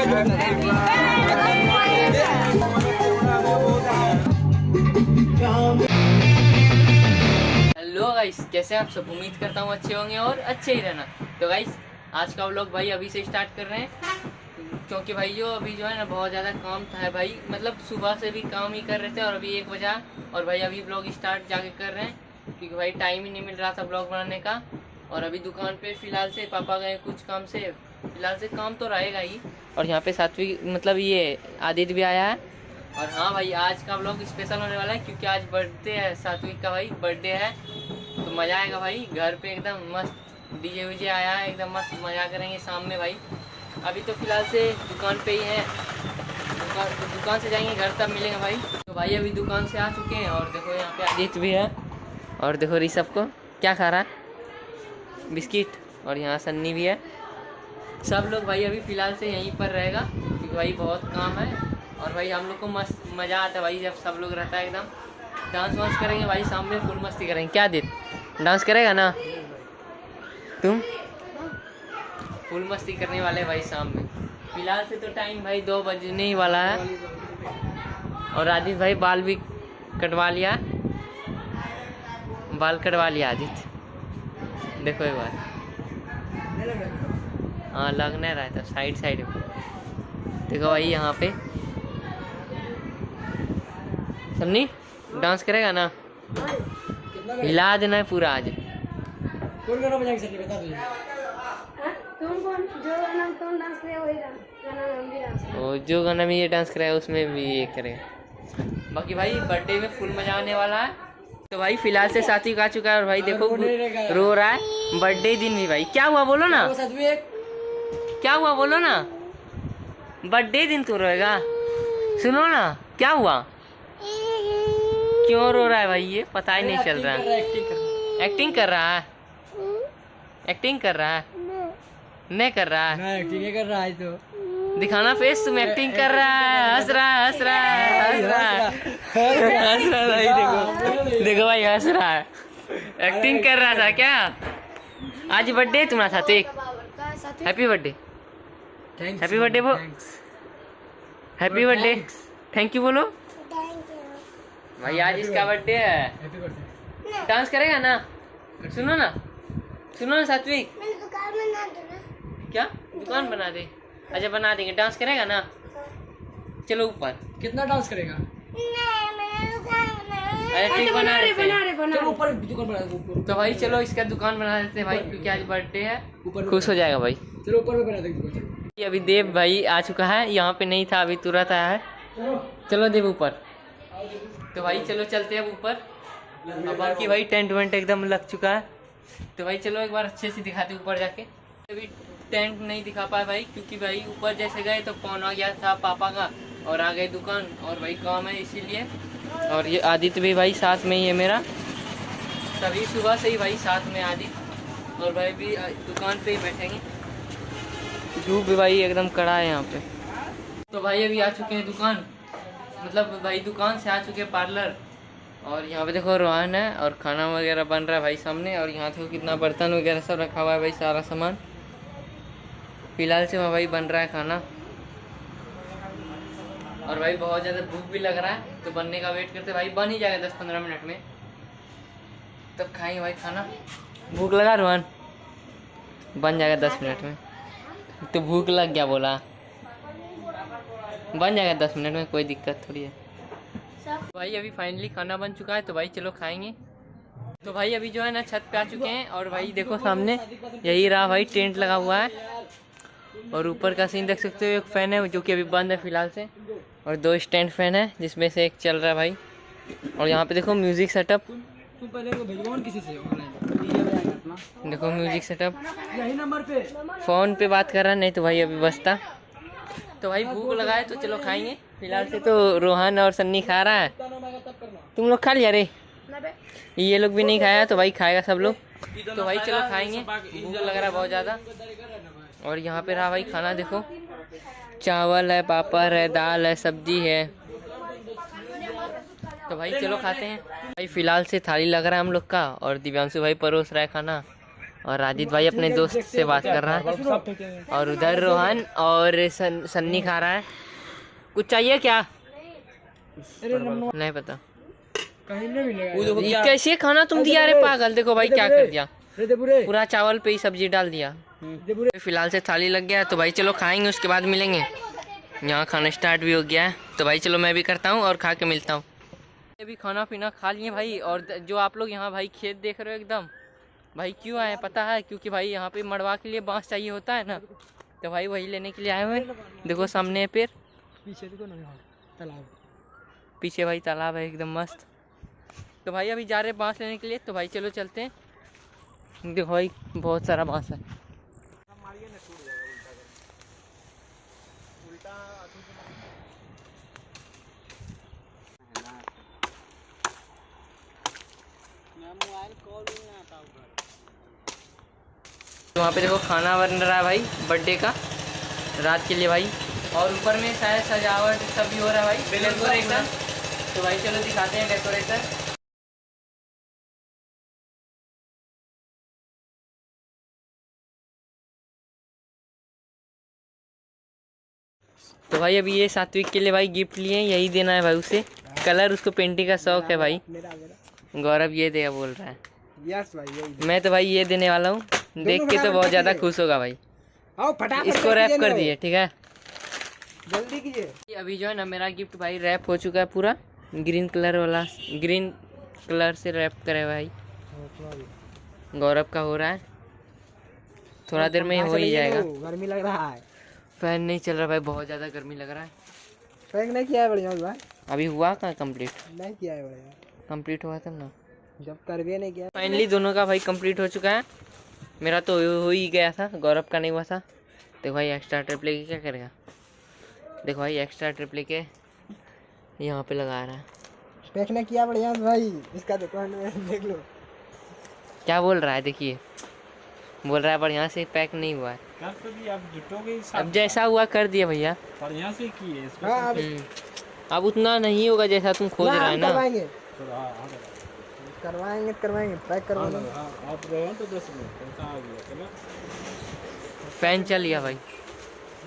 Hello guys, कैसे आप सब? उम्मीद करता हूँ अच्छे होंगे और अच्छे ही रहना। तो गाइस, आज का व्लॉग भाई अभी से स्टार्ट कर रहे हैं, क्योंकि भाई अभी जो है ना बहुत ज़्यादा काम था भाई। मतलब सुबह से भी काम ही कर रहे थे और अभी 1 बजा और भाई अभी ब्लॉग स्टार्ट जाके कर रहे हैं, क्योंकि भाई टाइम ही नहीं मिल रहा था ब्लॉग बनाने का। और अभी दुकान पे फ़िलहाल से पापा गए कुछ काम से, फ़िलहाल से काम तो रहेगा ही। और यहाँ पे सात्विक मतलब ये आदित्य भी आया है। और हाँ भाई, आज का व्लॉग स्पेशल होने वाला है, क्योंकि आज बर्थडे है सात्विक का, भाई बर्थडे है तो मज़ा आएगा भाई। घर पे एकदम मस्त डीजे वीजे आया है, एकदम मस्त मज़ा करेंगे शाम में भाई। अभी तो फ़िलहाल से दुकान पे ही हैं, दुकान से जाएंगे घर तब मिलेंगे भाई। तो भाई अभी दुकान से आ चुके हैं और देखो यहाँ पे आदित्य भी है और देखो ऋषभ को क्या खा रहा है, बिस्किट। और यहाँ सन्नी भी है। सब लोग भाई अभी फ़िलहाल से यहीं पर रहेगा, क्योंकि भाई बहुत काम है। और भाई हम लोग को मस्त मज़ा आता है भाई जब सब लोग रहता है एकदम। डांस वांस करेंगे भाई शाम में, फुल मस्ती करेंगे। क्या दिन डांस करेगा ना तुम? फुल मस्ती करने वाले भाई शाम में। फ़िलहाल से तो टाइम भाई 2 बजने ही वाला है। और आदित्य भाई बाल भी कटवा लिया, बाल कटवा लिया आदित्य, देखो एक बार। हाँ लग नहीं रहा था, साइड साइड में देखो भाई। यहाँ पे सन्नी डांस करेगा ना, हिला देना है पूरा आज। कौन गाना बजाएंगे सर, बता दो। जो गाना में ये डांस करेगा उसमें भी ये करेगा। बाकी भाई बर्थडे में फुल मजा आने वाला है। तो भाई फिलहाल से सात्विक आ चुका है और भाई देखो रो रहा है। बर्थडे दिन भी भाई क्या हुआ बोलो ना, क्या हुआ बोलो ना। बर्थडे दिन तो रोएगा, सुनो ना क्या हुआ, क्यों रो रहा है भाई, ये पता ही नहीं चल रहा है। एक्टिंग कर रहा है, एक्टिंग कर रहा है, नहीं कर रहा है, एक्टिंग कर रहा है तो दिखाना फेस, तुम एक्टिंग कर रहा है, हंस रहा है, हंस रहा है, हंस रहा है, हंस रहा है भाई। देखो देखो भाई हंस रहा है, एक्टिंग कर रहा था क्या। आज बर्थडे तुम्हारा सात्विक, हैप्पी बर्थडे, हैप्पी बर्थडे वो, हैप्पी बर्थडे, थैंक यू बोलो भाई। आज इसका बर्थडे है, डांस करेगा ना। सुनो ना, सुनो ना सात्विक, क्या दुकान बना दे? अच्छा बना देंगे, डांस करेगा ना। चलो ऊपर। कितना डांस करेगा? अरे ठीक बना रहे, चलो ऊपर दुकान बना दो। तो भाई चलो इसका दुकान बना देते हैं भाई, क्योंकि आज बर्थडे है, ऊपर खुश हो जाएगा भाई। चलो ऊपर में बना देंगे दुकान। अभी देव भाई आ चुका है, यहाँ पे नहीं था, अभी तुरंत आया है। चलो देव ऊपर। तो भाई चलो चलते हैं ऊपर। और बाकी भाई टेंट वेंट एकदम लग चुका है, तो भाई चलो एक बार अच्छे से दिखाते ऊपर जाके। अभी टेंट नहीं दिखा पाए भाई, क्योंकि भाई ऊपर जैसे गए तो फोन आ गया था पापा का और आ गए दुकान, और भाई काम है इसीलिए। और ये आदित्य भी भाई साथ में ही है मेरा, सभी सुबह से ही भाई साथ में आदित्य और भाई भी दुकान पे ही बैठेंगे। धूप भी भाई एकदम कड़ा है यहाँ पे। तो भाई अभी आ चुके हैं दुकान, मतलब भाई दुकान से आ चुके हैं पार्लर। और यहाँ पे देखो रोहन है और खाना वगैरह बन रहा है भाई सामने। और यहाँ देखो कितना बर्तन वगैरह सब रखा हुआ है भाई, सारा सामान। फिलहाल से वहाँ भाई बन रहा है खाना। और भाई बहुत ज़्यादा भूख भी लग रहा है, तो बनने का वेट करते भाई, बन ही जाएगा 10-15 मिनट में, तब खाएंगे भाई खाना। भूख लगा रोहन? बन जाएगा 10 मिनट में। तो भूख लग गया बोला, बन जाएगा 10 मिनट में, कोई दिक्कत थोड़ी है। भाई अभी फाइनली खाना बन चुका है, तो भाई चलो खाएंगे। तो भाई अभी जो है ना छत पे आ चुके हैं और भाई देखो सामने यही रहा भाई टेंट लगा हुआ है। और ऊपर का सीन देख सकते हो, एक फ़ैन है जो कि अभी बंद है फ़िलहाल से, और 2 स्टैंड फ़ैन है जिसमें से एक चल रहा है भाई। और यहाँ पे देखो म्यूज़िक सेटअप, तुम पहले भेजवाओ किसी से देखो म्यूज़िक सेटअप, यही नंबर पे फ़ोन पे बात कर रहा है, नहीं तो भाई अभी बसता। तो भाई भूख लगा है तो चलो खाएंगे। फिलहाल से तो रोहन और सन्नी खा रहा है, तुम लोग खा लिया रे, ये लोग भी नहीं खाया, तो भाई खाएगा सब लोग। तो भाई चलो खाएंगे, भूख लग रहा है बहुत ज़्यादा। और यहाँ पे रहा भाई खाना, देखो चावल है, पापड़ है, दाल है, सब्जी है। तो भाई चलो खाते हैं। भाई फिलहाल से थाली लग रहा है हम लोग का, और दिव्यांशु भाई परोस रहा है खाना। और राजिद भाई अपने दोस्त से बात कर रहा है, और उधर रोहन और सन्नी खा रहा है। कुछ चाहिए क्या? नहीं पता कहीं नहीं मिलेगा। ये कैसे खाना तुम दिया रे पागल। देखो भाई क्या कर दिया, पूरा चावल पे ही सब्जी डाल दिया। फिलहाल से थाली लग गया है, तो भाई चलो खाएंगे, उसके बाद मिलेंगे। यहाँ खाना स्टार्ट भी हो गया है, तो भाई चलो मैं भी करता हूँ और खा के मिलता हूँ। अभी खाना पीना खा लिए भाई, और जो आप लोग यहाँ भाई खेत देख रहे हो एकदम, भाई क्यों आए पता है? क्योंकि भाई यहाँ पे मड़वा के लिए बांस चाहिए होता है ना, तो भाई वही लेने के लिए आए हुए। देखो सामने है पेड़, पीछे देखो ना तालाब, पीछे भाई तालाब है एकदम मस्त। तो भाई अभी जा रहे हैं बांस लेने के लिए, तो भाई चलो चलते हैं। देखो भाई बहुत सारा बांस है। तो वहाँ पे देखो खाना बन रहा है भाई बर्थडे का, रात के लिए भाई, और ऊपर में शायद सजावट सब भी हो रहा है भाई, डेकोरेशन। तो भाई चलो दिखाते हैं डेकोरेशन। तो भाई अभी ये सात्विक के लिए भाई गिफ्ट लिए, यही देना है भाई उसे। कलर उसको पेंटिंग का शौक है भाई। गौरव ये देगा बोल रहा है। यस भाई यही। मैं मैं तो भाई ये देने वाला हूँ, देख के तो बहुत ज़्यादा खुश होगा भाई। आओ फटाफट इसको रैप कर दिए, ठीक है? जल्दी कीजिए। अभी जो है ना मेरा गिफ्ट भाई रैप हो चुका है पूरा, ग्रीन कलर वाला, ग्रीन कलर से रैप करे भाई। गौरव का हो रहा है, थोड़ा देर में हो ही जाएगा। गर्मी लग रहा है, फैन नहीं चल रहा भाई, बहुत ज़्यादा गर्मी लग रहा है। पैक नहीं किया है बढ़िया भाई? अभी हुआ कहाँ कंप्लीट? नहीं किया है बढ़िया, कंप्लीट हुआ तब ना, जब कर भी नहीं किया। फाइनली दोनों का भाई कंप्लीट हो चुका है। मेरा तो हो ही गया था, गौरव का नहीं हुआ था। देखो भाई एक्स्ट्रा ट्रिप लेके क्या करेगा, देखो भाई एक्स्ट्रा ट्रिप लेके यहाँ पे लगा रहा है। पैक नहीं किया बढ़िया भाई, इसका दुकान में देख लो। क्या बोल रहा है? देखिए बोल रहा है बढ़िया से पैक नहीं हुआ है। कर तो दिया, अब जुटोगे अब जैसा हुआ कर दिया भैया, बढ़िया से किए इसको। हाँ अब उतना नहीं होगा जैसा तुम खोज रहा है ना। करवाएंगे थोड़ा करवाएंगे करवाएंगे, पैक करवाएंगे। आप रहो तो 10 मिनट पैसा आ गया। चलो फैन चल गया भाई,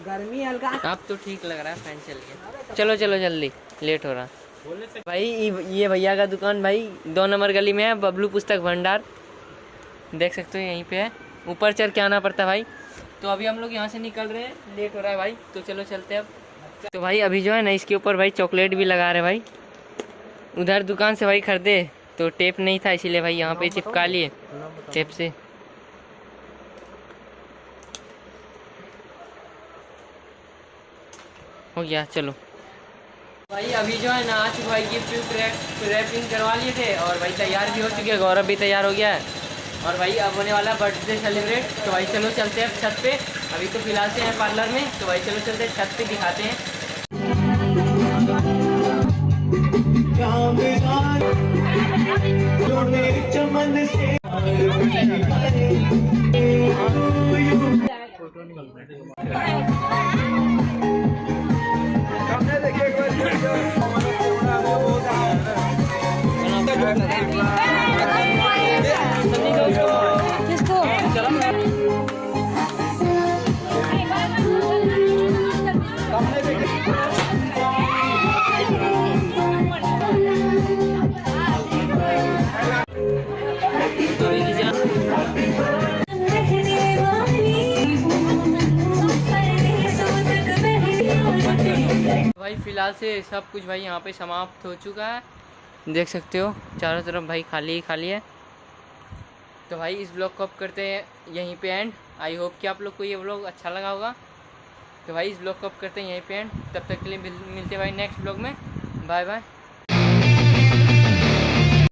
गर्मी हल्का। अब तो ठीक लग रहा है, फैन चल गया। चलो चलो जल्दी, लेट हो रहा बोलने से भाई। ये भैया का दुकान भाई 2 नंबर गली में है, बबलू पुस्तक भंडार, देख सकते हो यहीं पे है। ऊपर चढ़ के आना पड़ता है भाई। तो अभी हम लोग यहाँ से निकल रहे हैं, लेट हो रहा है भाई, तो चलो चलते हैं अब। तो भाई अभी जो है ना इसके ऊपर भाई चॉकलेट भी लगा रहे भाई। उधर दुकान से भाई खरीदे तो टेप नहीं था, इसीलिए भाई यहाँ पे चिपका लिए टेप से। हो गया, चलो भाई। अभी जो है ना आज भाई गिफ्ट रैपिंग करवा लिए थे, और भाई तैयार भी हो चुके हैं, गौरव भी तैयार हो गया है, और भाई अब होने वाला बर्थडे सेलिब्रेट। तो भाई चलो चलते हैं छत पे। अभी तो फिलहाल से हैं पार्लर में, तो भाई चलो चलते हैं छत पे, दिखाते हैं। भाई फिलहाल से सब कुछ भाई यहाँ पे समाप्त हो चुका है, देख सकते हो चारों तरफ भाई खाली ही खाली है। तो भाई इस ब्लॉग को अब करते हैं यहीं पे एंड। आई होप कि आप लोग को ये ब्लॉग अच्छा लगा होगा। तो भाई इस ब्लॉग को अब करते हैं यहीं पे एंड। तब तक के लिए मिलते हैं भाई नेक्स्ट ब्लॉग में। Bye bye.